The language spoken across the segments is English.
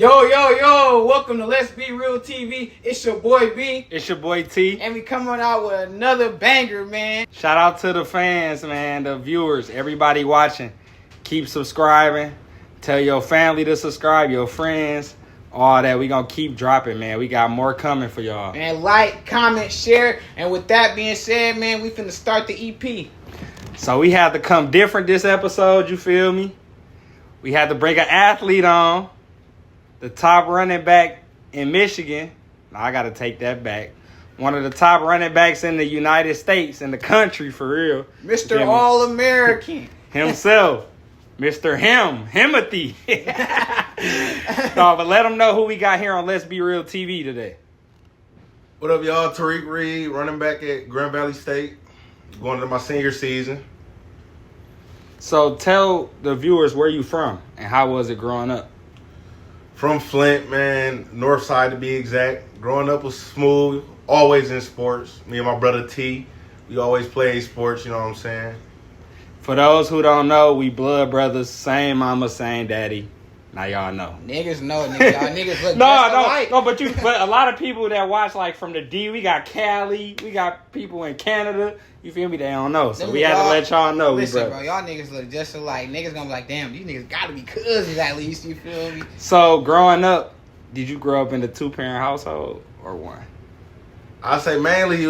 Yo, welcome to Let's Be Real TV. It's your boy B. It's your boy T. And we coming out with another banger, man. Shout out to the fans, man, the viewers, everybody watching. Keep subscribing. Tell your family to subscribe, your friends, all that. We gonna keep dropping, man. We got more coming for y'all. And like, comment, share. And with that being said, man, we finna start the EP. So we had to come different this episode, you feel me? We had to bring an athlete on. The top running back in Michigan. Now, I got to take that back. One of the top running backs in the United States, in the country, for real. Mr. All-American. Himself. Mr. Himothy. No, but let them know who we got here on Let's Be Real TV today. What up, y'all? Tariq, Reid, running back at Grand Valley State. Going into my senior season. So tell the viewers where you from and how was it growing up? From Flint, man, north side to be exact. Growing up was smooth, always in sports. Me and my brother T, we always played sports, you know what I'm saying? For those who don't know, we blood brothers, same mama, same daddy. Now y'all know. Niggas know, nigga. Y'all niggas look just alike. No, but a lot of people that watch like from the D, we got Cali, we got people in Canada. You feel me? They don't know. So we had to let y'all know. Listen, bro, y'all niggas look just alike. Niggas gonna be like, damn, these niggas gotta be cousins at least, you feel me? So growing up, did you grow up in a 2-parent household or one? I say mainly it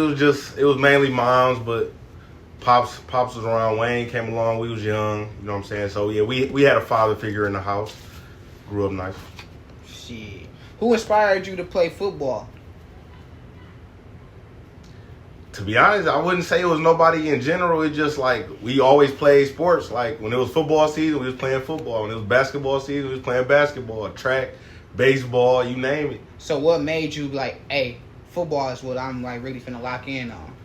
was mainly moms, but Pops was around. Wayne came along, we was young, you know what I'm saying? So yeah, we had a father figure in the house. Grew up nice. Shit. Who inspired you to play football? To be honest, I wouldn't say it was nobody in general. It just like we always played sports. Like when it was football season, we was playing football. When it was basketball season, we was playing basketball, track, baseball, you name it. So what made you like, hey, football is what I'm like really finna lock in on?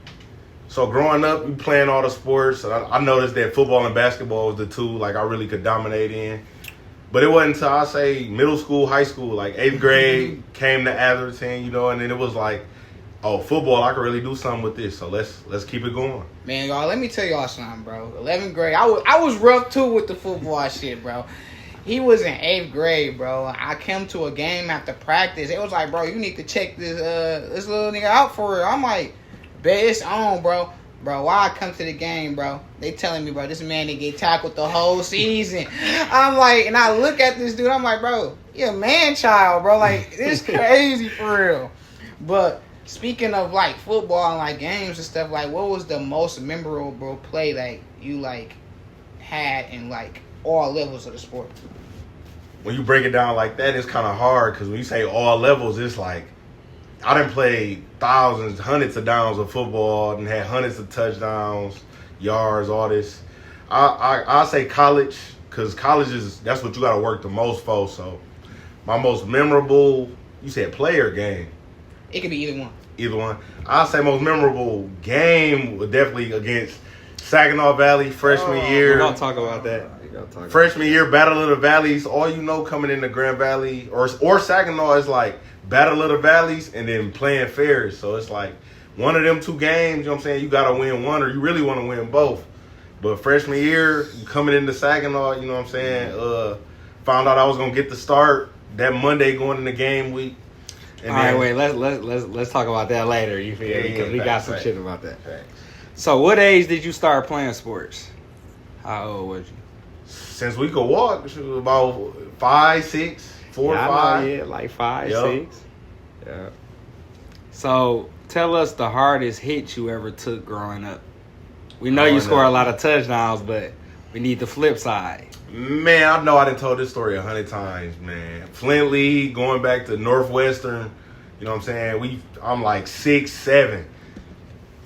So growing up, we playing all the sports. I noticed that football and basketball was the two like I really could dominate in. But it wasn't until I say middle school, high school, like 8th grade, came to Atherton, you know, and then it was like, oh, football, I can really do something with this, so let's keep it going. Man, y'all, let me tell y'all something, bro. 11th grade, I was rough, too, with the football shit, bro. He was in 8th grade, bro. I came to a game after practice. It was like, bro, you need to check this little nigga out for real. I'm like, bet it's on, bro. Bro, why I come to the game, bro? They telling me, bro, this man didn't get tackled the whole season. I'm like, and I look at this dude, I'm like, bro, you're a man-child, bro. Like, it's crazy for real. But speaking of like football and like games and stuff, like what was the most memorable play that you like had in like all levels of the sport? When you break it down like that, it's kind of hard because when you say all levels, it's like I done played thousands, hundreds of downs of football and had hundreds of touchdowns, yards, all this. I say college because college that's what you got to work the most for. So my most memorable, you said player game. It could be either one. Either one. I'll say most memorable game was definitely against Saginaw Valley freshman year. We're gonna talk about that. Freshman year, Battle of the Valleys. All you know coming into Grand Valley or Saginaw is like Battle of the Valleys and then playing Ferris. So it's like one of them two games, you know what I'm saying? You got to win one or you really want to win both. But freshman year, coming into Saginaw, you know what I'm saying? Found out I was going to get the start that Monday going into game week. And all right, wait, let's talk about that later. You feel me? Because we got some shit about that. Thanks. So what age did you start playing sports? How old was you? Since we could walk, about 5, 6, 4 or 5. Yeah, like 5, 6. Yeah. So tell us the hardest hit you ever took growing up. We know you score a lot of touchdowns, but we need the flip side. Man, I know I done told this story 100 times, man. Flint League, going back to Northwestern, you know what I'm saying? I'm like 6, 7.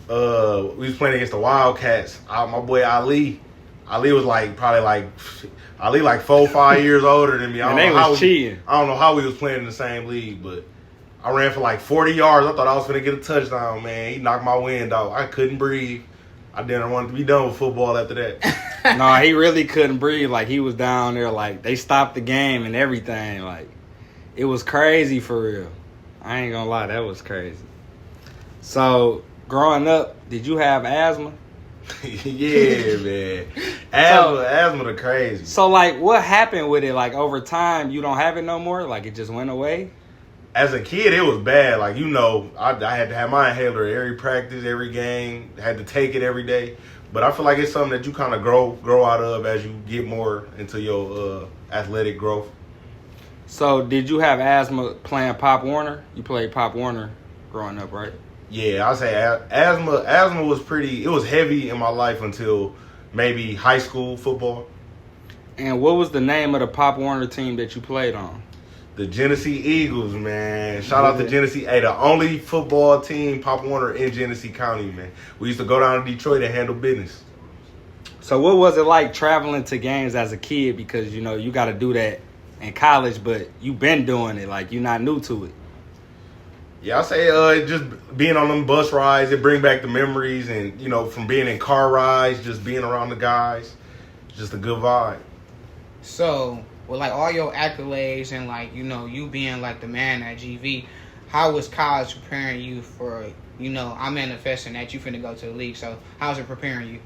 We was playing against the Wildcats. My boy Ali was like 4 or 5 years older than me. And they was cheating. I don't know how we was playing in the same league, but I ran for like 40 yards. I thought I was going to get a touchdown, man. He knocked my wind out. I couldn't breathe. I didn't want to be done with football after that. No, he really couldn't breathe. Like, he was down there. Like, they stopped the game and everything. Like, it was crazy for real. I ain't going to lie. That was crazy. So, growing up, did you have asthma? Yeah, man. Asthma the crazy. So, like, what happened with it? Like, over time, you don't have it no more? Like, it just went away? As a kid, it was bad. Like, I had to have my inhaler every practice, every game. Had to take it every day. But I feel like it's something that you kind of grow out of as you get more into your athletic growth. So, did you have asthma playing Pop Warner? You played Pop Warner growing up, right? Yeah, I say asthma was it was heavy in my life until maybe high school football. And what was the name of the Pop Warner team that you played on? The Genesee Eagles, man. Shout out to Genesee. Hey, the only football team, Pop Warner, in Genesee County, man. We used to go down to Detroit and handle business. So what was it like traveling to games as a kid? Because, you got to do that in college, but you've been doing it. Like, you're not new to it. Yeah, I say just being on them bus rides, it bring back the memories. And, from being in car rides, just being around the guys, just a good vibe. So, with like all your accolades and like, you being like the man at GV, how was college preparing you for, I'm manifesting that you finna go to the league. So how's it preparing you?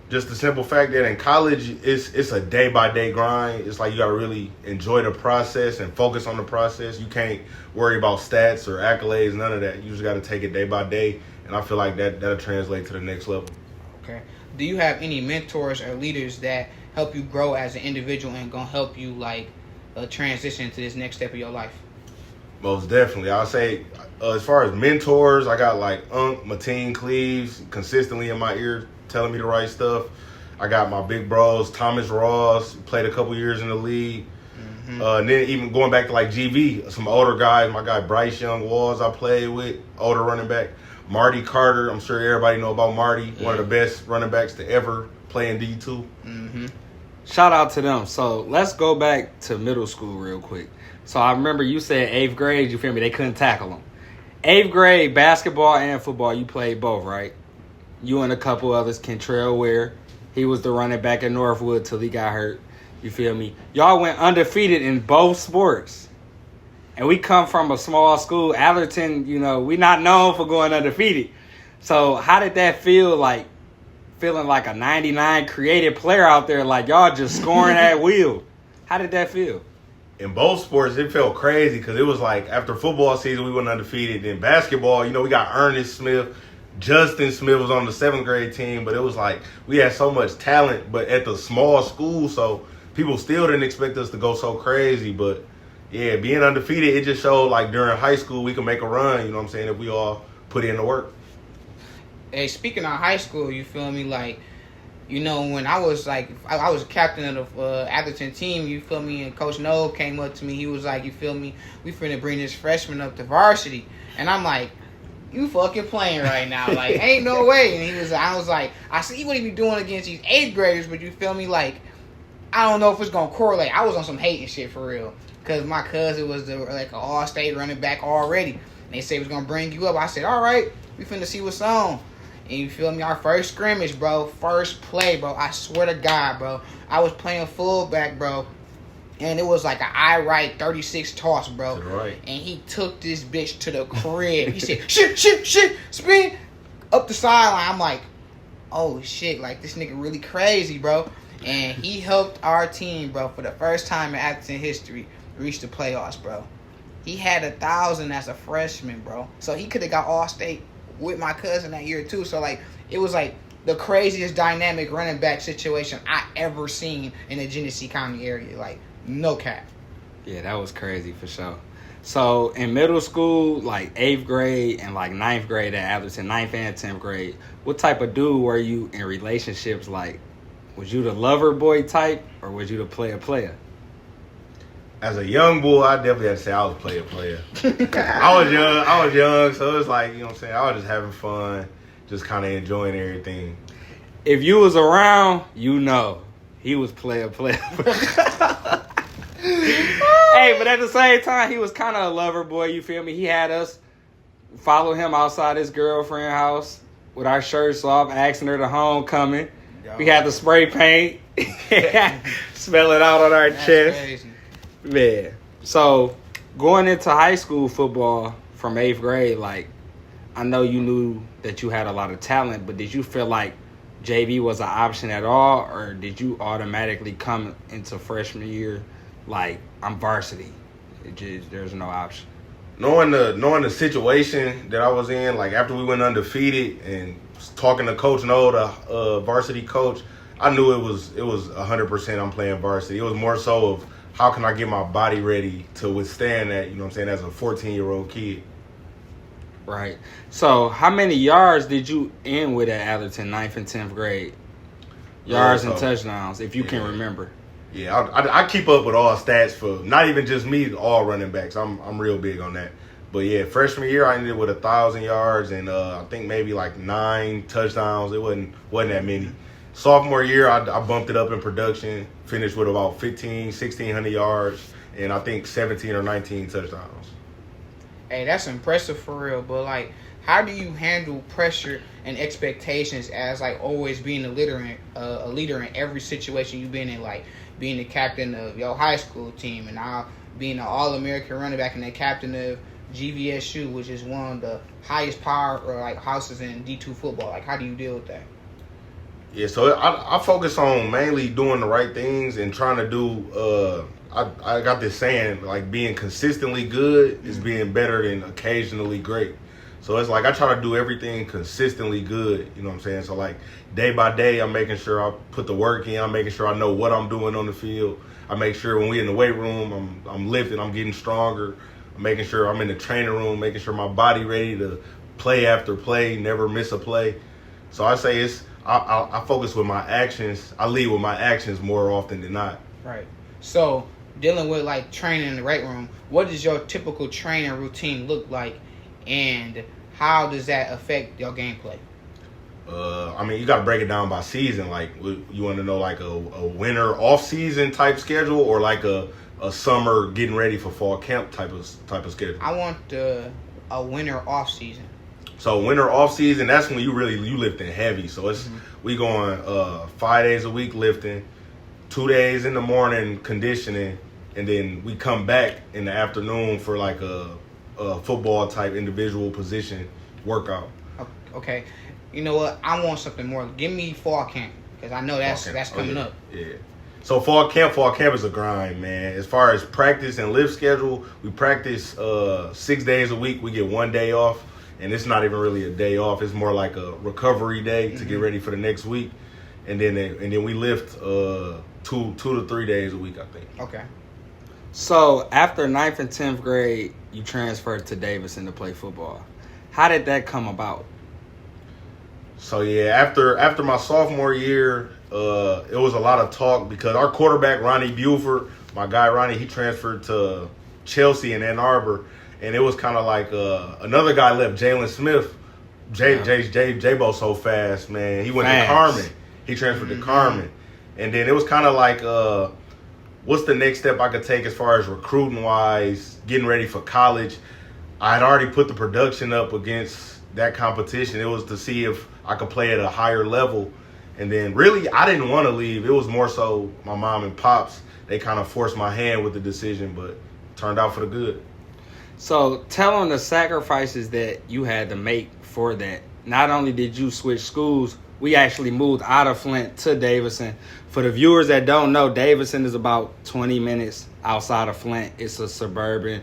Just the simple fact that in college, it's a day-by-day grind. It's like you got to really enjoy the process and focus on the process. You can't worry about stats or accolades, none of that. You just got to take it day by day, and I feel like that'll translate to the next level. Okay. Do you have any mentors or leaders that help you grow as an individual and gonna help you like transition to this next step of your life? Most definitely. I'll say as far as mentors, I got like Mateen Cleaves consistently in my ear telling me the right stuff. I got my big bros, Thomas Ross, played a couple years in the league. Mm-hmm. And then even going back to like GV, some older guys, my guy Bryce Young Walls I played with, older running back. Marty Carter, I'm sure everybody know about Marty, one of the best running backs to ever play in D2. Mm-hmm. Shout out to them. So let's go back to middle school real quick. So I remember you said 8th grade, you feel me, they couldn't tackle them. 8th grade, basketball and football, you played both, right? You and a couple others, Kentrell Ware, he was the running back at Northwood till he got hurt. You feel me? Y'all went undefeated in both sports. And we come from a small school. Allerton, we not known for going undefeated. So how did that feel, like feeling like a 99 creative player out there, like y'all just scoring at will? How did that feel? In both sports, it felt crazy because it was like after football season, we went undefeated. In basketball, we got Ernest Smith. Justin Smith was on the 7th grade team, but it was like we had so much talent, but at the small school, so people still didn't expect us to go so crazy. But yeah, being undefeated, it just showed like during high school we could make a run, you know what I'm saying, if we all put in the work. Hey, speaking of high school, you feel me, like, when I was like, I was captain of the Atherton team, you feel me, and Coach Noel came up to me, he was like, you feel me, we finna bring this freshman up to varsity. And I'm like, you fucking playing right now. Like, ain't no way. And I was like, I see what he be doing against these 8th graders, but you feel me? Like, I don't know if it's going to correlate. I was on some hating shit for real. Because my cousin was an all-state running back already. And they said he was going to bring you up. I said, all right, we finna see what's on. And you feel me? Our first scrimmage, bro. First play, bro. I swear to God, bro. I was playing fullback, bro. And it was like an I right 36 toss, bro. Right. And he took this bitch to the crib. He said, shit, spin up the sideline. I'm like, oh shit, like this nigga really crazy, bro. And he helped our team, bro, for the first time in Atherton history, reach the playoffs, bro. He had 1,000 as a freshman, bro. So he could have got All-State with my cousin that year too. So like it was like the craziest dynamic running back situation I ever seen in the Genesee County area. Like, no cap. Yeah, that was crazy for sure. So in middle school, like 8th grade and like 9th grade at Atherton, 9th and 10th grade, what type of dude were you in relationships? Like, was you the lover boy type or was you the player? As a young boy, I definitely had to say I was player. I was young, so it was like, you know what I'm saying, I was just having fun, just kind of enjoying everything. If you was around, he was player. Hey, but at the same time, he was kind of a lover boy, you feel me? He had us follow him outside his girlfriend's house with our shirts off, asking her to homecoming. We had the spray paint, smell it out on our chest. Crazy. Man. So, going into high school football from 8th grade, like, I know you knew that you had a lot of talent, but did you feel like JV was an option at all, or did you automatically come into freshman year like I'm varsity? There's no option. Knowing the situation that I was in, like after we went undefeated and talking to Coach No, the varsity coach, I knew it was 100% I'm playing varsity. It was more so of how can I get my body ready to withstand that, you know what I'm saying, as a 14-year-old kid. Right. So how many yards did you end with at Atherton, 9th and 10th grade? Yards and touchdowns, if you can remember. Yeah, I keep up with all stats for not even just me, all running backs. I'm real big on that. But yeah, freshman year I ended with 1,000 yards and I think maybe like 9 touchdowns. It wasn't that many. Sophomore year I bumped it up in production, finished with about 1,600 yards and I think 17 or 19 touchdowns. Hey, that's impressive for real. But like, how do you handle pressure and expectations as like always being a leader in every situation you've been in, like being the captain of your high school team and now being an All-American running back and the captain of GVSU, which is one of the highest power or like houses in D2 football? Like, how do you deal with that? Yeah, so I focus on mainly doing the right things and trying to do. I got this saying, like being consistently good is being better than occasionally great. So it's like I try to do everything consistently good, you know what I'm saying? So like day by day, I'm making sure I put the work in. I'm making sure I know what I'm doing on the field. I make sure when we in the weight room, I'm lifting, I'm getting stronger. I'm making sure I'm in the training room, making sure my body ready to play after play, never miss a play. So I say I focus with my actions. I lead with my actions more often than not. Right. So dealing with like training in the weight room, what does your typical training routine look like, and how does that affect your gameplay? I mean, you got to break it down by season. Like, you want to know like a winter off-season type schedule, or like a summer getting ready for fall camp type of schedule? I want a winter off-season. So winter off-season, that's when you lifting heavy. So it's we going 5 days a week lifting, 2 days in the morning conditioning, and then we come back in the afternoon for like a football type individual position workout. Okay. You know what? I want something more. Give me fall camp, because I know that's coming up. Yeah. So fall camp is a grind, man. As far as practice and lift schedule, we practice 6 days a week. We get 1 day off, and it's not even really a day off. It's more like a recovery day to get ready for the next week, and then we lift 2 to 3 days a week, I think. Okay. So after 9th and 10th grade, you transferred to Davidson to play football. How did that come about? So yeah, after my sophomore year, it was a lot of talk because our quarterback Ronnie Buford, my guy Ronnie, he transferred to Chelsea in Ann Arbor, and it was kind of like another guy left, Jalen Smith. J-Bo so fast, man. He went to Carmen. He transferred to Carmen, and then it was kind of like, what's the next step I could take as far as recruiting wise, getting ready for college? I had already put the production up against that competition. It was to see if I could play at a higher level. And then really, I didn't want to leave. It was more so my mom and pops. They kind of forced my hand with the decision, but it turned out for the good. So tell them the sacrifices that you had to make for that. Not only did you switch schools, we actually moved out of Flint to Davidson. For the viewers that don't know, Davidson is about 20 minutes outside of Flint. It's a suburban,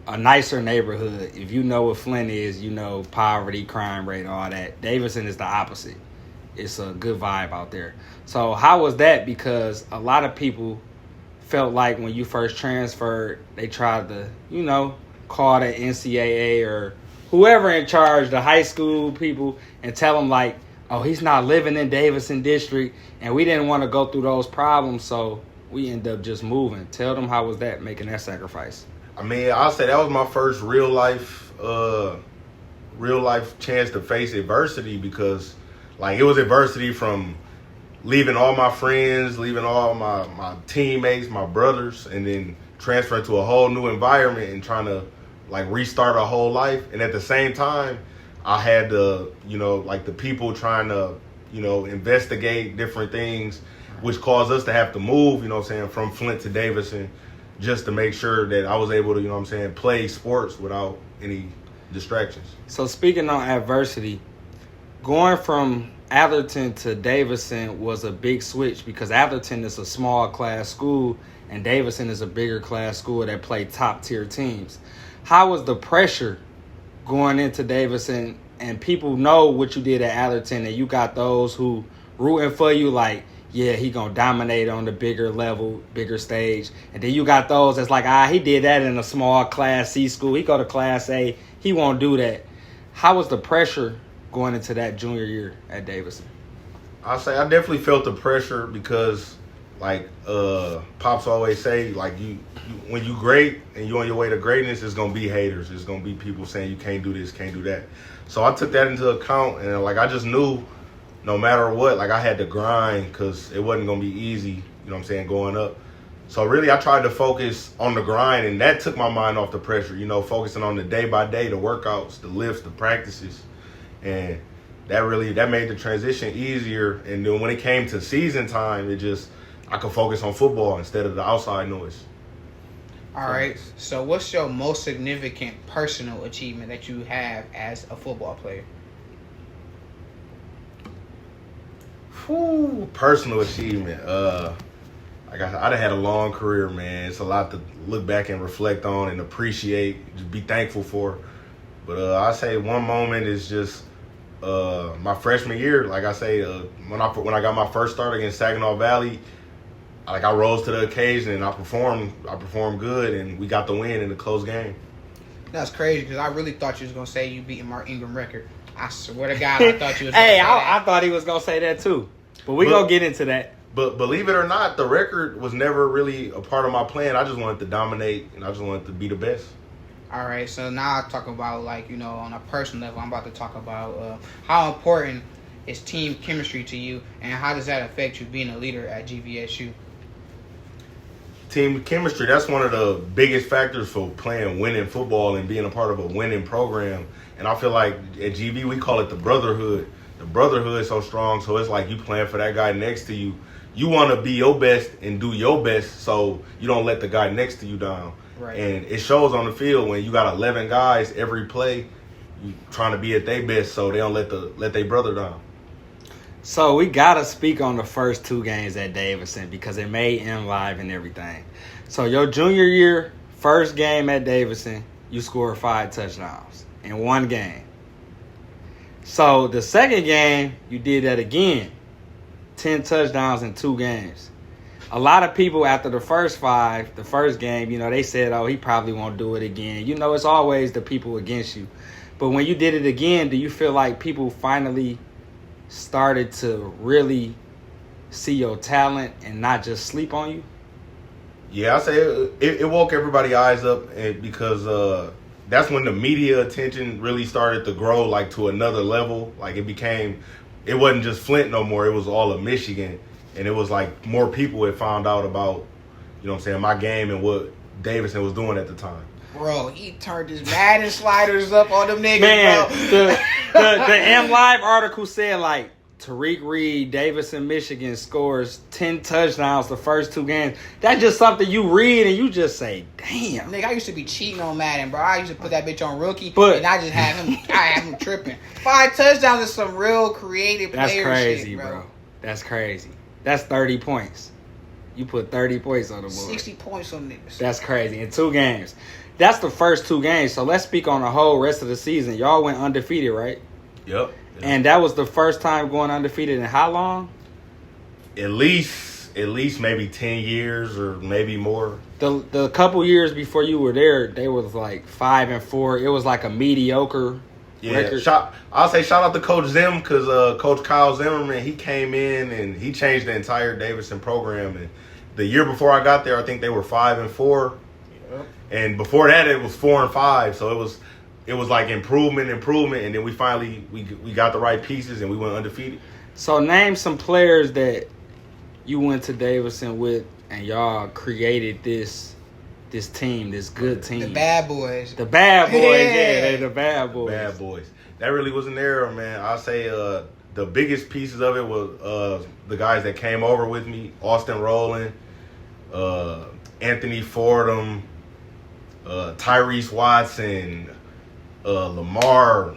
a nicer neighborhood. If you know what Flint is, you know poverty, crime rate, all that. Davidson is the opposite. It's a good vibe out there. So how was that? Because a lot of people felt like when you first transferred, they tried to, call the NCAA or whoever in charge, the high school people, and tell them like, oh, he's not living in Davidson District, and we didn't want to go through those problems, so we ended up just moving. Tell them how was that, making that sacrifice? I mean, I'll say that was my first real life chance to face adversity, because like it was adversity from leaving all my friends, leaving all my teammates, my brothers, and then transferring to a whole new environment and trying to like restart a whole life. And at the same time, I had the, like the people trying to, investigate different things, which caused us to have to move, from Flint to Davidson, just to make sure that I was able to, play sports without any distractions. So speaking on adversity, going from Atherton to Davidson was a big switch because Atherton is a small class school and Davidson is a bigger class school that play top tier teams. How was the pressure going into Davidson? And people know what you did at Atherton, and you got those who rooting for you like, yeah, he gonna dominate on the bigger level, bigger stage. And then you got those that's like, he did that in a small class C school. He go to class A, he won't do that. How was the pressure going into that junior year at Davidson? I'll say I definitely felt the pressure because, like Pops always say, like you when you great and you on your way to greatness, it's gonna be haters. It's gonna be people saying you can't do this, can't do that. So I took that into account, and like I just knew, no matter what, like I had to grind because it wasn't gonna be easy. You know what I'm saying, going up. So really, I tried to focus on the grind, and that took my mind off the pressure. You know, focusing on the day by day, the workouts, the lifts, the practices, and that made the transition easier. And then when it came to season time, I could focus on football instead of the outside noise. All right. So what's your most significant personal achievement that you have as a football player? Personal achievement. Like I'd have had a long career, man. It's a lot to look back and reflect on and appreciate, just be thankful for. But I say one moment is just my freshman year. Like I say, when I got my first start against Saginaw Valley, like I rose to the occasion and I performed good, and we got the win in a close game. That's crazy because I really thought you was gonna say you beating Mark Ingram record. I swear to God, I thought you was. Hey, I thought he was gonna say that too, but we gonna get into that. But believe it or not, the record was never really a part of my plan. I just wanted to dominate, and I just wanted to be the best. All right, so now I talk about, like, you know, on a personal level, I'm about to talk about how important is team chemistry to you, and how does that affect you being a leader at GVSU? Team chemistry, that's one of the biggest factors for playing winning football and being a part of a winning program. And I feel like at GV, we call it the brotherhood. The brotherhood is so strong, so it's like you playing for that guy next to you. You want to be your best and do your best so you don't let the guy next to you down. Right. And it shows on the field when you got 11 guys every play, you trying to be at their best so they don't let their brother down. So we got to speak on the first two games at Davidson because it made M live and everything. So your junior year, first game at Davidson, you scored 5 touchdowns in one game. So the second game, you did that again. 10 touchdowns in 2 games. A lot of people after the first 5, the first game, you know, they said, oh, he probably won't do it again. You know, it's always the people against you. But when you did it again, do you feel like people finally started to really see your talent and not just sleep on you? Yeah, I say it woke everybody's eyes up because that's when the media attention really started to grow, like, to another level. Like, it wasn't just Flint no more. It was all of Michigan. And it was like more people had found out about, you know what I'm saying, my game and what Davidson was doing at the time. Bro, he turned his Madden sliders up on them niggas, Man, bro. the M Live article said, like, Tariq Reid, Davidson, Michigan, scores 10 touchdowns the first 2 games. That's just something you read and you just say, damn. Nigga, I used to be cheating on Madden, bro. I used to put that bitch on rookie, But- and I just had him tripping. 5 touchdowns is some real creative That's player crazy, shit, bro. That's crazy. That's 30 points. You put 30 points on the board. 60 points on niggas. That's crazy. In 2 games. That's the first 2 games. So let's speak on the whole rest of the season. Y'all went undefeated, right? Yep. And that was the first time going undefeated in how long? At least maybe 10 years or maybe more. The couple years before you were there, they was like 5-4. It was like a mediocre record. I'll say shout out to Coach Zim because Coach Kyle Zimmerman, he came in and he changed the entire Davidson program. And the year before I got there, I think they were 5-4. Yep. And before that, it was 4-5. So it was like improvement, and then we finally we got the right pieces and we went undefeated. So name some players that you went to Davidson with and y'all created this team, this good team. The bad boys. The bad boys, Yeah. they the bad boys. Bad boys. That really wasn't there, man. I'll say the biggest pieces of it was the guys that came over with me: Austin Rowland, Anthony Fordham, Tyrese Watson, Lamar.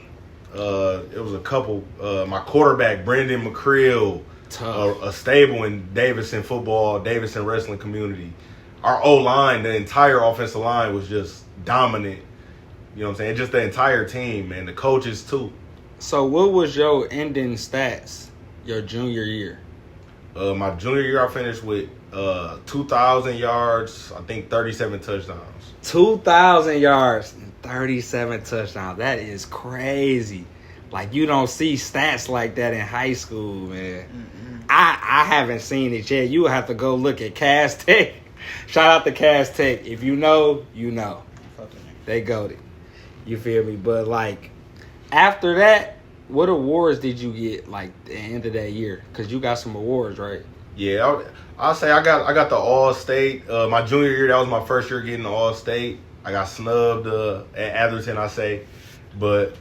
It was a couple. My quarterback, Brendan McCreel, a stable in Davidson football, Davidson wrestling community. Our O-line, the entire offensive line was just dominant. You know what I'm saying? Just the entire team, man. The coaches, too. So what was your ending stats your junior year? My junior year, I finished with 2,000 yards, I think 37 touchdowns. 2,000 yards and 37 touchdowns. That is crazy. Like, you don't see stats like that in high school, man. Mm-mm. I haven't seen it yet. You will have to go look at Cass Tech. Shout out to Cass Tech. If you know, you know. They goated. You feel me? But, like, after that, what awards did you get, like, the end of that year? Because you got some awards, right? Yeah, I'll say I got the All-State. My junior year, that was my first year getting the All-State. I got snubbed at Atherton, I say. But,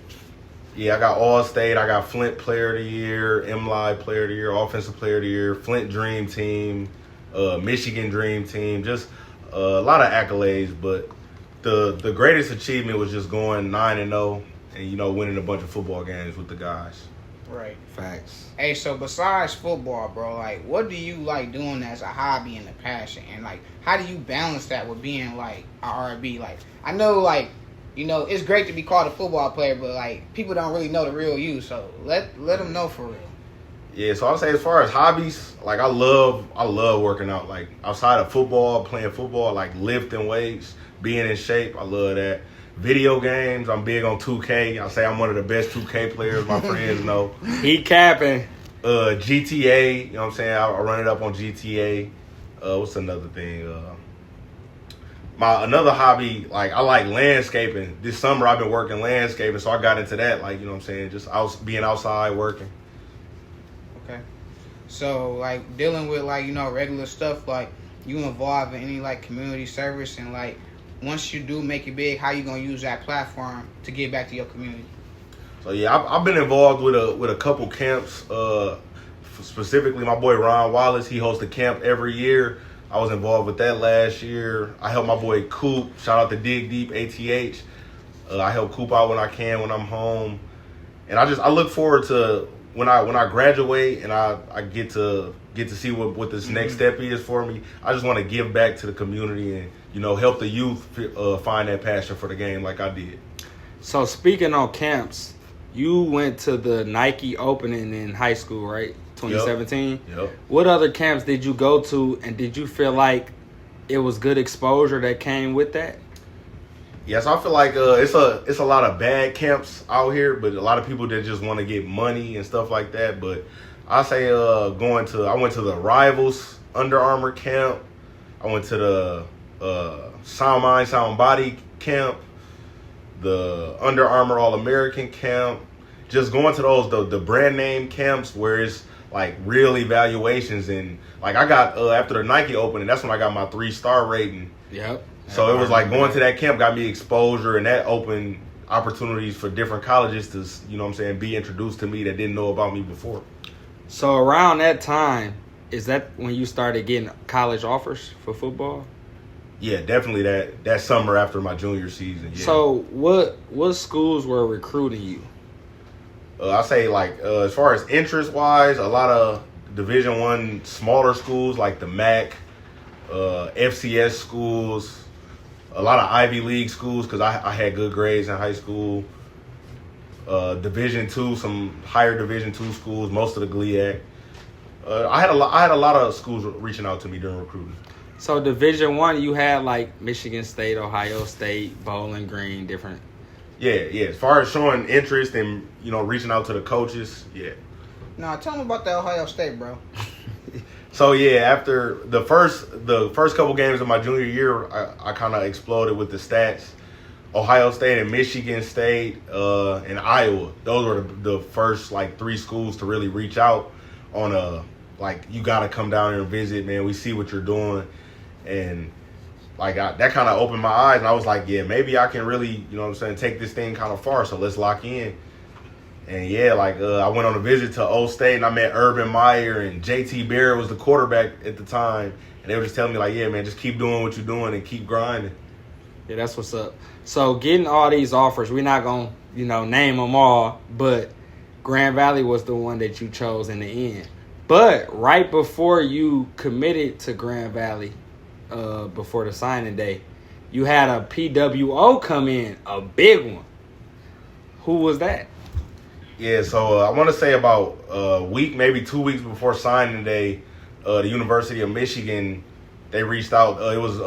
yeah, I got All-State. I got Flint Player of the Year, MLI Player of the Year, Offensive Player of the Year, Flint Dream Team, Michigan Dream Team. Just a lot of accolades. But the greatest achievement was just going 9-0 and, you know, winning a bunch of football games with the guys. Right. Facts. Hey, so besides football, bro, like, what do you like doing as a hobby and a passion? And, like, how do you balance that with being, like, a R&B? Like, I know, like, you know, it's great to be called a football player, but, like, people don't really know the real you. So let them know for real. Yeah, so I'll say as far as hobbies, like, I love working out. Like, outside of football, playing football, like, lifting weights, being in shape, I love that. Video games, I'm big on 2K. I say I'm one of the best 2K players my friends know. He capping. GTA, you know what I'm saying? I run it up on GTA. What's another thing? Another hobby, like, I like landscaping. This summer I've been working landscaping, so I got into that, like, you know what I'm saying? Just being outside working. Okay. So, like, dealing with, like, you know, regular stuff, like, you involved in any, like, community service, and, like, once you do make it big, how you gonna use that platform to give back to your community? So yeah, I've been involved with a couple camps. Specifically, my boy Ron Wallace, he hosts a camp every year. I was involved with that last year. I helped my boy Coop. Shout out to Dig Deep ATH. I help Coop out when I can when I'm home, and I look forward to when I graduate and I get to see what this next step is for me. I just want to give back to the community and, you know, help the youth find that passion for the game like I did. So speaking on camps, you went to the Nike opening in high school, right? 2017? Yep. What other camps did you go to, and did you feel like it was good exposure that came with that? Yes, I feel like it's a lot of bad camps out here, but a lot of people that just want to get money and stuff like that. But I say I went to the Rivals Under Armour camp. I went to the Sound Mind, Sound Body camp, the Under Armour All American camp. Just going to those the brand name camps where it's like real evaluations, and like I got after the Nike opening, that's when I got my 3-star rating. Yep. So it was like going to that camp got me exposure, and that opened opportunities for different colleges to, you know what I'm saying, be introduced to me that didn't know about me before. So around that time, is that when you started getting college offers for football? Yeah, definitely that summer after my junior season. Yeah. So what schools were recruiting you? I say, like, as far as interest wise, a lot of Division I smaller schools like the MAC, FCS schools, a lot of Ivy League schools because I had good grades in high school. Division II, some higher Division II schools, most of the GLIAC. I had a lot of schools reaching out to me during recruiting. So Division I, you had like Michigan State, Ohio State, Bowling Green, different. Yeah. As far as showing interest and, you know, reaching out to the coaches, yeah. Nah, tell me about that Ohio State, bro. So yeah, after the first couple games of my junior year, I kind of exploded with the stats. Ohio State and Michigan State and Iowa. Those were the first like 3 schools to really reach out on you got to come down here and visit, man. We see what you're doing, and like that kind of opened my eyes, and I was like, yeah, maybe I can really, you know what I'm saying, take this thing kind of far. So let's lock in. And yeah, like I went on a visit to O State, and I met Urban Meyer, and JT Barrett was the quarterback at the time, and they were just telling me like, yeah, man, just keep doing what you're doing and keep grinding. Yeah, that's what's up. So getting all these offers, we're not going to, name them all, but Grand Valley was the one that you chose in the end. But right before you committed to Grand Valley, before the signing day, you had a PWO come in, a big one. Who was that? Yeah, so I want to say about a week, maybe 2 weeks before signing day, the University of Michigan, they reached out. It was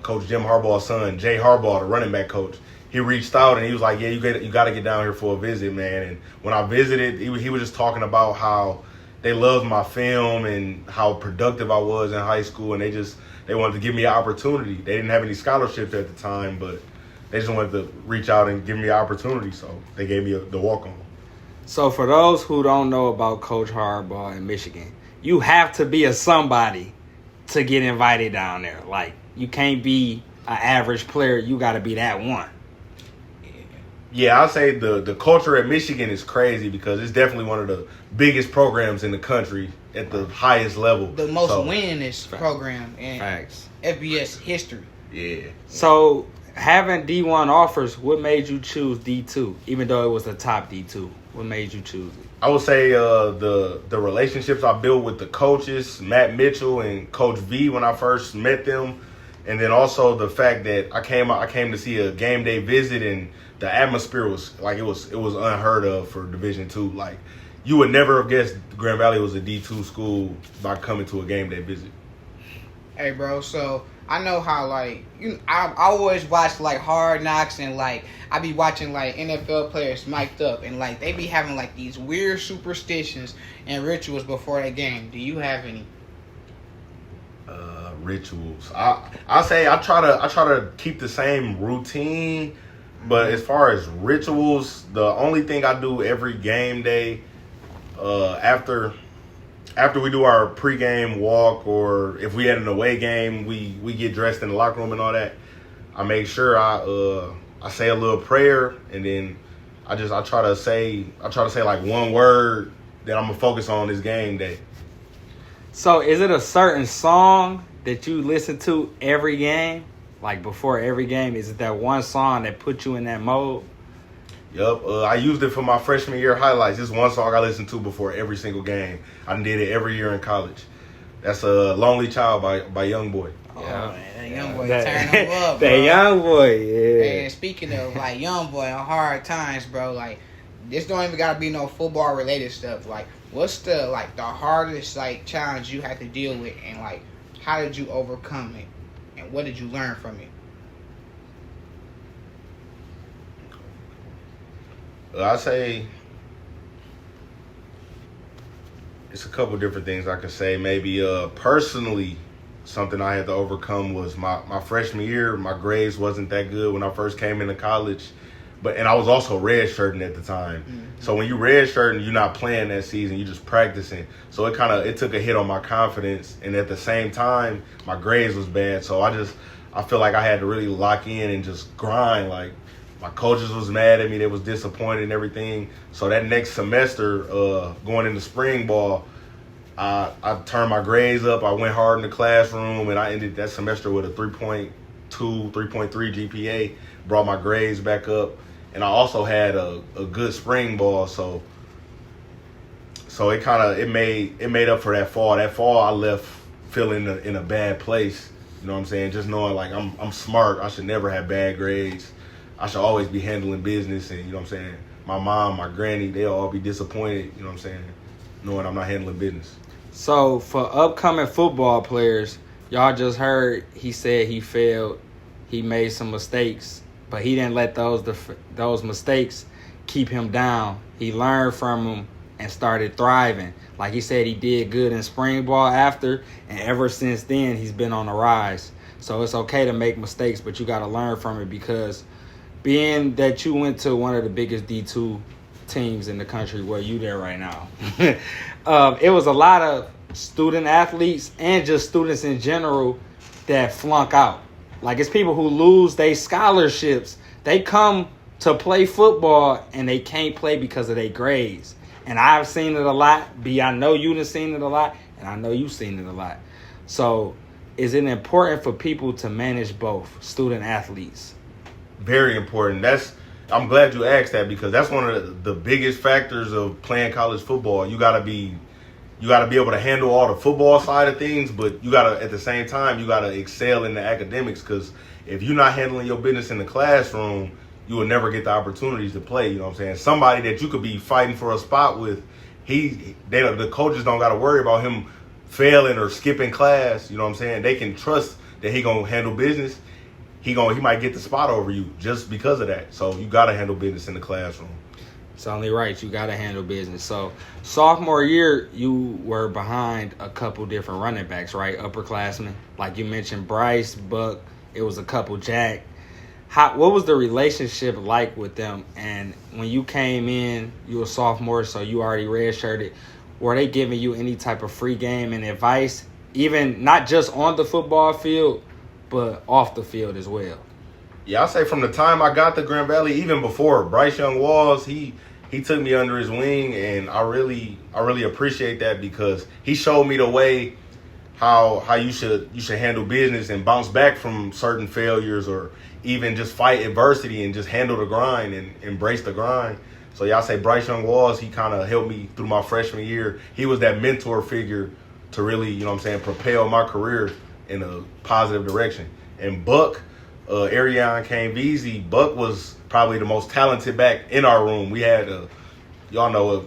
Coach Jim Harbaugh's son, Jay Harbaugh, the running back coach. He reached out and he was like, "Yeah, you got to get down here for a visit, man." And when I visited, he was just talking about how they loved my film and how productive I was in high school, and they wanted to give me an opportunity. They didn't have any scholarships at the time, but they just wanted to reach out and give me an opportunity, so they gave me the walk-on. So for those who don't know about Coach Harbaugh in Michigan, you have to be a somebody to get invited down there. Like, you can't be an average player. You got to be that one. Yeah, I'll say the culture at Michigan is crazy because it's definitely one of the biggest programs in the country at the highest level. The most winningest program in Facts. FBS history. Yeah. So having D1 offers, what made you choose D2, even though it was the top D2? What made you choose it? I would say the relationships I built with the coaches, Matt Mitchell and Coach V, when I first met them, and then also the fact that I came to see a game day visit, and the atmosphere was like it was unheard of for Division II. Like, you would never have guessed Grand Valley was a D2 school by coming to a game day visit. Hey, bro, so I know how, like, I always watch, like, Hard Knocks, and, like, I be watching, like, NFL players mic'd up, and, like, they be having, like, these weird superstitions and rituals before that game. Do you have any? Rituals. I say I try to keep the same routine, but as far as rituals, the only thing I do every game day, after we do our pregame walk, or if we had an away game, we get dressed in the locker room and all that. I make sure I say a little prayer, and then I try to say like one word that I'm gonna focus on this game day. So is it a certain song that you listen to every game? Like, before every game, is it that one song that put you in that mode? Yup. I used it for my freshman year highlights. This one song I listen to before every single game. I did it every year in college. That's a Lonely Child by Youngboy. Oh, man, that young boy turn him up, bro. That young boy, yeah. And speaking of, like, young boy on hard times, bro, like, this don't even gotta be no football related stuff. Like, what's the hardest, like, challenge you had to deal with, and, like, how did you overcome it, and what did you learn from it? I say it's a couple different things I could say. Maybe personally, something I had to overcome was my freshman year. My grades wasn't that good when I first came into college, and I was also redshirting at the time. Mm-hmm. So when you redshirting, you're not playing that season, you're just practicing. So it took a hit on my confidence, and at the same time, my grades was bad. So I feel like I had to really lock in and just grind. Like, my coaches was mad at me, they was disappointed and everything. So that next semester, going into spring ball, I turned my grades up. I went hard in the classroom, and I ended that semester with a 3.2, 3.3 GPA. Brought my grades back up, and I also had a good spring ball. So it made up for that fall. That fall I left feeling in a bad place. You know what I'm saying? Just knowing, like, I'm smart. I should never have bad grades. I should always be handling business, and, you know what I'm saying, my mom, my granny, they'll all be disappointed, you know what I'm saying, knowing I'm not handling business. So for upcoming football players, y'all just heard he said he failed. He made some mistakes, but he didn't let those mistakes keep him down. He learned from them and started thriving. Like he said, he did good in spring ball after, and ever since then, he's been on the rise. So it's okay to make mistakes, but you got to learn from it, because being that you went to one of the biggest D2 teams in the country, where you there right now, it was a lot of student athletes and just students in general that flunk out. Like, it's people who lose their scholarships. They come to play football and they can't play because of their grades. And I've seen it a lot. B, I know you done seen it a lot, and I know you've seen it a lot. So is it important for people to manage both student athletes very important. I'm glad you asked that because that's one of the biggest factors of playing college football. You gotta be able to handle all the football side of things, but you gotta at the same time you gotta excel in the academics because if you're not handling your business in the classroom, you will never get the opportunities to play. You know what I'm saying? Somebody that you could be fighting for a spot with, the coaches don't gotta worry about him failing or skipping class. You know what I'm saying? They can trust that he gonna handle business. He might get the spot over you just because of that. So you gotta handle business in the classroom. It's only right. You gotta handle business. So sophomore year, you were behind a couple different running backs, right? Upperclassmen, like you mentioned, Bryce, Buck. It was a couple Jack. What was the relationship like with them? And when you came in, you were a sophomore, so you already redshirted. Were they giving you any type of free game and advice, even not just on the football field, but off the field as well? Yeah, I'll say from the time I got to Grand Valley, even before Bryce Young Walls, he took me under his wing, and I really appreciate that because he showed me the way how you should handle business and bounce back from certain failures or even just fight adversity and just handle the grind and embrace the grind. So y'all say Bryce Young Walls, he kind of helped me through my freshman year. He was that mentor figure to really, you know what I'm saying, propel my career in a positive direction. And Buck, Arion Kane Veazey, Buck was probably the most talented back in our room. We had a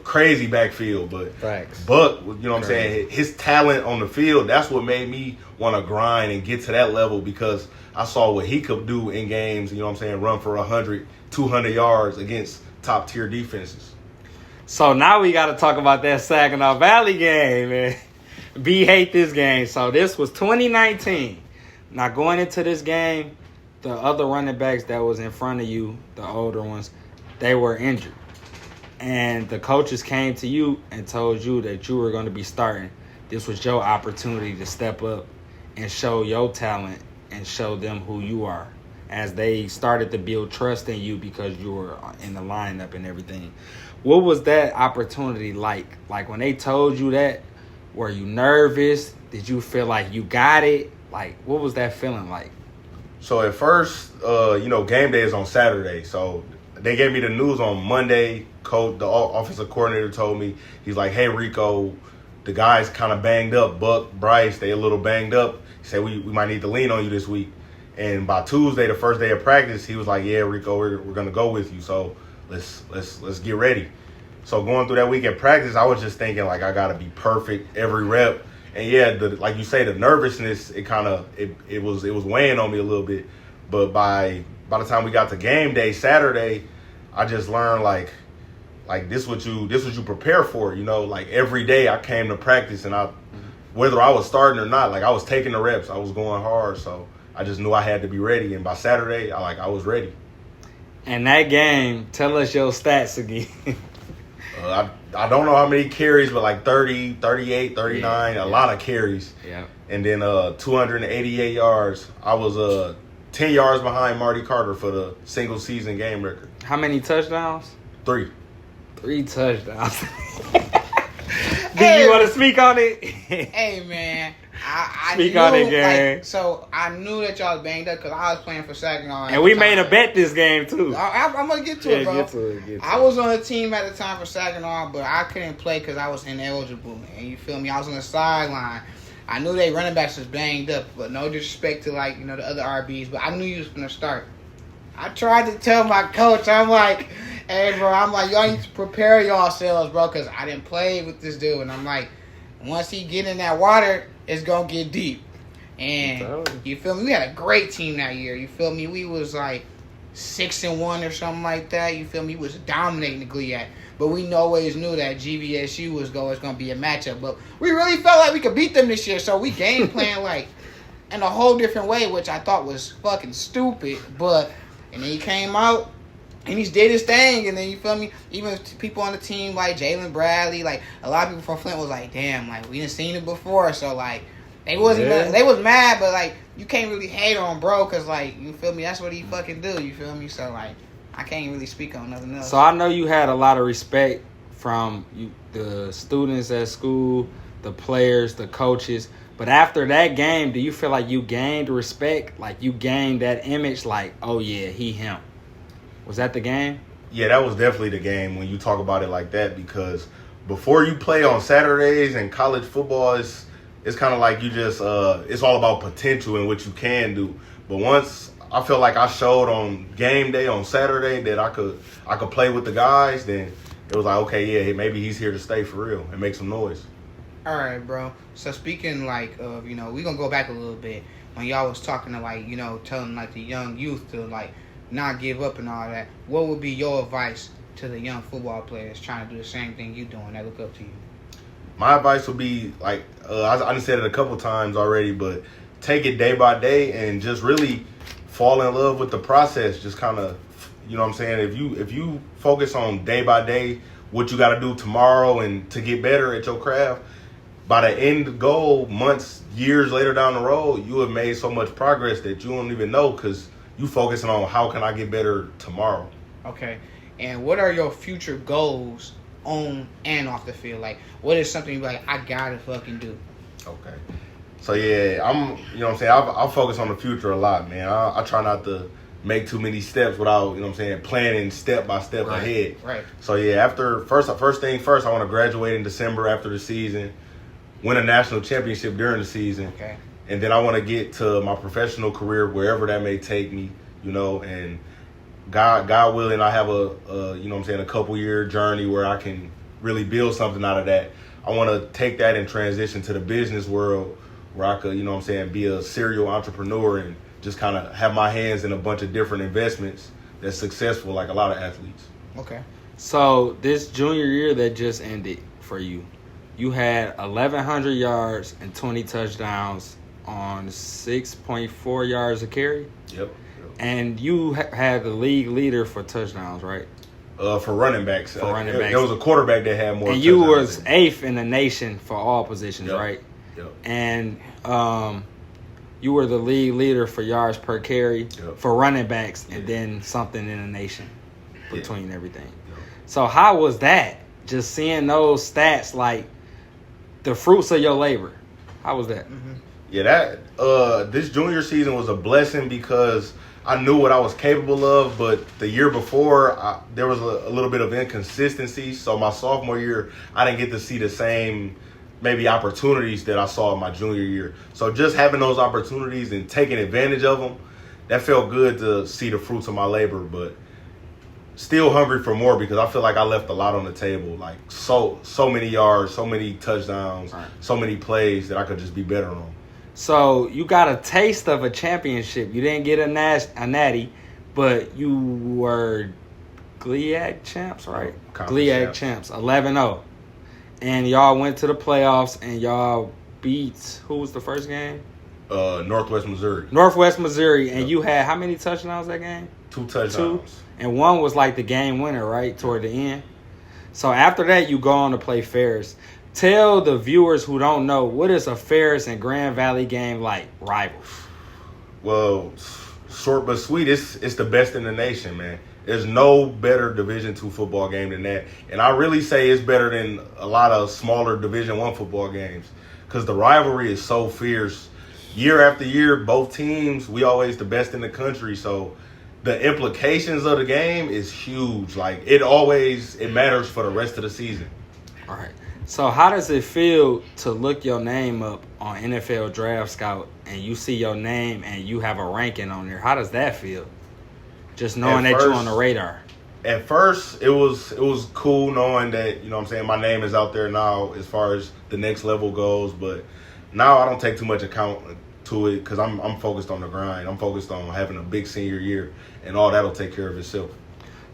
crazy backfield, but Thanks. Buck, you know what I'm saying, his talent on the field, that's what made me want to grind and get to that level because I saw what he could do in games, you know what I'm saying, run for 100, 200 yards against top-tier defenses. So now we got to talk about that Saginaw Valley game, man. B hate this game. So this was 2019. Now going into this game, the other running backs that was in front of you, the older ones, they were injured. And the coaches came to you and told you that you were going to be starting. This was your opportunity to step up and show your talent and show them who you are as they started to build trust in you because you were in the lineup and everything. What was that opportunity like? Like when they told you that, were you nervous? Did you feel like you got it? Like, what was that feeling like? So at first, game day is on Saturday. So they gave me the news on Monday. Coach, the offensive coordinator told me, he's like, hey, Rico, the guys kind of banged up. Buck, Bryce, they a little banged up. He said, we might need to lean on you this week. And by Tuesday, the first day of practice, he was like, yeah, Rico, we're going to go with you. So let's get ready. So going through that week at practice, I was just thinking, like, I got to be perfect every rep. And, yeah, like you say, the nervousness, it was weighing on me a little bit. But by the time we got to game day, Saturday, I just learned, like this what you prepare for, like every day I came to practice and whether I was starting or not, like I was taking the reps, I was going hard. So I just knew I had to be ready. And by Saturday, I was ready. And that game, tell us your stats again. I don't know how many carries, but like 30, 38, 39, a lot of carries. Yeah. And then 288 yards. I was 10 yards behind Marty Carter for the single season game record. How many touchdowns? 3. 3 touchdowns. Do you want to speak on it? Hey, man. I Speak knew, on it, gang. So I knew that y'all was banged up because I was playing for Saginaw. And we made a bet this game, too. I'm going to get to it, bro. Get to it. I was on a team at the time for Saginaw, but I couldn't play because I was ineligible. And you feel me? I was on the sideline. I knew they running backs was banged up, but no disrespect to, the other RBs. But I knew you was going to start. I tried to tell my coach, I'm like, hey, bro, y'all need to prepare yourselves, bro, because I didn't play with this dude. And I'm like, once he get in that water, it's going to get deep. And you feel me? We had a great team that year. You feel me? We was like 6-1 or something like that. You feel me? We was dominating the GLIAC. But we always knew that GVSU was always going to be a matchup. But we really felt like we could beat them this year. So we game plan in a whole different way, which I thought was fucking stupid. And then he came out. And he did his thing, and then you feel me? Even people on the team like Jalen Bradley, like a lot of people from Flint was like, damn, we didn't seen it before. So they wasn't they was mad, but you can't really hate on bro, cause you feel me? That's what he fucking do. You feel me? So I can't really speak on nothing else. So I know you had a lot of respect from the students at school, the players, the coaches. But after that game, do you feel like you gained respect? Like you gained that image like, oh yeah, him. Was that the game? Yeah, that was definitely the game when you talk about it like that, because before you play on Saturdays and college football, it's kind of like you just it's all about potential and what you can do. But once I felt like I showed on game day on Saturday that I could play with the guys, then it was like, okay, yeah, maybe he's here to stay for real and make some noise. All right, bro. So speaking like of, we're going to go back a little bit when y'all was talking to like, telling like the young youth to like not give up and all that. What would be your advice to the young football players trying to do the same thing you doing that look up to you? My advice would be like, I done said it a couple times already, but take it day by day and just really fall in love with the process. Just kind of, you know what I'm saying? If you focus on day by day what you got to do tomorrow and to get better at your craft, by the end goal, months, years later down the road, you have made so much progress that you don't even know because you focusing on how can I get better tomorrow. Okay. And what are your future goals on and off the field? Like, what is something you're like, I gotta fucking do? Okay. So, yeah, you know what I'm saying? I focus on the future a lot, man. I try not to make too many steps without, you know what I'm saying, planning step by step ahead. Right. So, yeah, first thing first, I want to graduate in December after the season, win a national championship during the season. Okay. And then I want to get to my professional career, wherever that may take me, and God willing, I have a couple year journey where I can really build something out of that. I want to take that and transition to the business world where I could, be a serial entrepreneur and just kind of have my hands in a bunch of different investments that's successful like a lot of athletes. Okay. So this junior year that just ended for you, you had 1,100 yards and 20 touchdowns on 6.4 yards a carry. Yep. And you had the league leader for touchdowns, right? For running backs. For running backs. There was a quarterback that had more. And you was 8th in the nation for all positions, Yep. right? Yep. And you were the league leader for yards per carry for running backs, and then something in the nation between everything. Yep. So how was that? Just seeing those stats, like the fruits of your labor. How was that? Mm-hmm. Yeah, this junior season was a blessing because I knew what I was capable of, but the year before, there was a little bit of inconsistency. So my sophomore year, I didn't get to see the same maybe opportunities that I saw in my junior year. So just having those opportunities and taking advantage of them, that felt good to see the fruits of my labor, but still hungry for more because I feel like I left a lot on the table. Like so many yards, so many touchdowns, so many plays that I could just be better on. So you got a taste of a championship. You didn't get a natty, but you were GLIAC champs, right? GLIAC champs, 11-0. And y'all went to the playoffs and y'all beat, who was the first game? Northwest Missouri. Northwest Missouri. And you had how many touchdowns that game? 2 touchdowns. And one was like the game winner, right? Toward the end. So after that, you go on to play Ferris. Tell the viewers who don't know, what is a Ferris and Grand Valley game like, rivals? Well, short but sweet, it's the best in the nation, man. There's no better Division II football game than that. And I really say it's better than a lot of smaller Division I football games because the rivalry is so fierce. Year after year, both teams, we always the best in the country. So the implications of the game is huge. Like, it matters for the rest of the season. All right. So how does it feel to look your name up on NFL Draft Scout and you see your name and you have a ranking on there? How does that feel? Just knowing that you're on the radar. At first, it was cool knowing that, my name is out there now as far as the next level goes. But now I don't take too much account to it because I'm focused on the grind. I'm focused on having a big senior year, and all that'll take care of itself.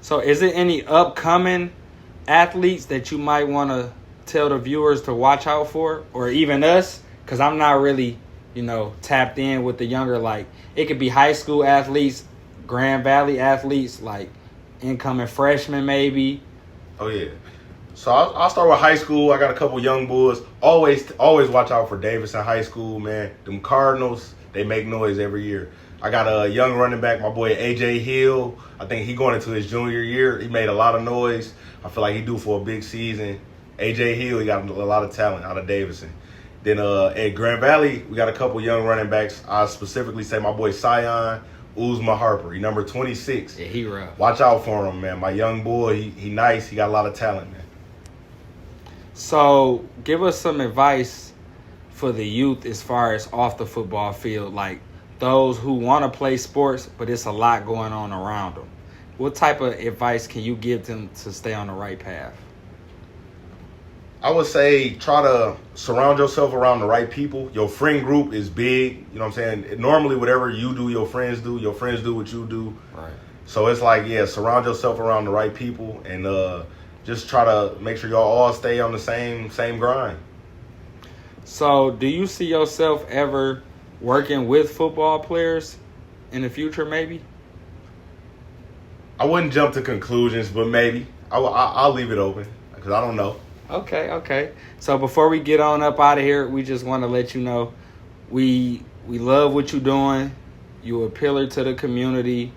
So is there any upcoming athletes that you might want to tell the viewers to watch out for, or even us? Because I'm not really, tapped in with the younger, like, it could be high school athletes, Grand Valley athletes, like incoming freshmen maybe. Oh, yeah. So I'll start with high school. I got a couple young boys. Always watch out for Davidson High School, man. Them Cardinals, they make noise every year. I got a young running back, my boy A.J. Hill. I think he going into his junior year. He made a lot of noise. I feel like he due for a big season. A.J. Hill, he got a lot of talent out of Davidson. Then at Grand Valley, we got a couple young running backs. I specifically say my boy Sion Uzma Harper. He number 26. Yeah, he rough. Watch out for him, man. My young boy, he nice. He got a lot of talent, man. So, give us some advice for the youth as far as off the football field, like those who want to play sports, but it's a lot going on around them. What type of advice can you give them to stay on the right path? I would say try to surround yourself around the right people. Your friend group is big. You know what I'm saying? Normally, whatever you do, your friends do. Your friends do what you do. Right. So it's like, yeah, surround yourself around the right people and just try to make sure y'all all stay on the same grind. So, do you see yourself ever working with football players in the future, maybe? I wouldn't jump to conclusions, but maybe. I'll leave it open because I don't know. Okay. So before we get on up out of here, we just want to let you know we love what you're doing. You're a pillar to the community.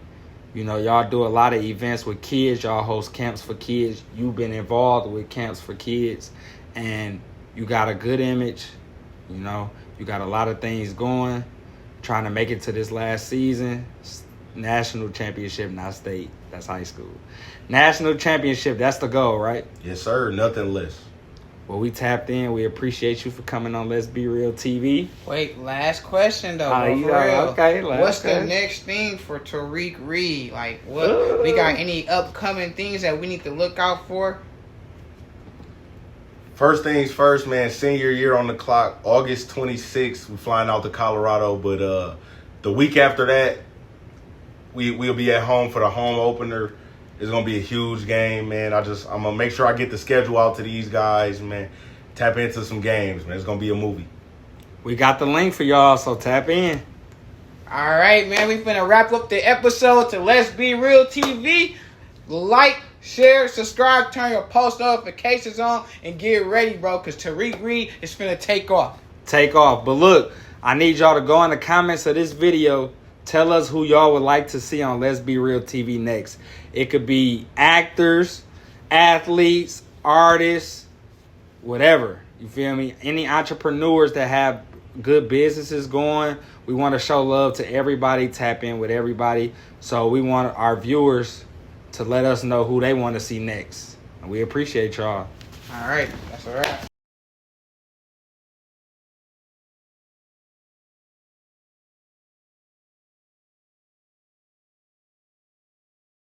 You know, y'all do a lot of events with kids. Y'all host camps for kids. You've been involved with camps for kids. And you got a good image. You know, you got a lot of things going. Trying to make it to this last season. National championship, not state. That's high school. National championship, that's the goal, right? Yes, sir. Nothing less. Well, we tapped in. We appreciate you for coming on Let's Be Real TV. Wait, last question though. Oh, bro, you for know, real. okay, What's the question. next thing for Tariq Reid? Like, what we got? Any upcoming things that we need to look out for? First things first, man. Senior year on the clock. August 26th, we're flying out to Colorado. But the week after that, we'll be at home for the home opener. It's gonna be a huge game, man. I'm gonna make sure I get the schedule out to these guys, man. Tap into some games, man. It's gonna be a movie. We got the link for y'all, so tap in. All right, man. We finna wrap up the episode to Let's Be Real TV. Like, share, subscribe, turn your post notifications on, and get ready, bro, because Tariq Reid is finna take off. Take off. But look, I need y'all to go in the comments of this video. Tell us who y'all would like to see on Let's Be Real TV next. It could be actors, athletes, artists, whatever. You feel me? Any entrepreneurs that have good businesses going. We want to show love to everybody, tap in with everybody. So we want our viewers to let us know who they want to see next. And we appreciate y'all. All right. That's all right.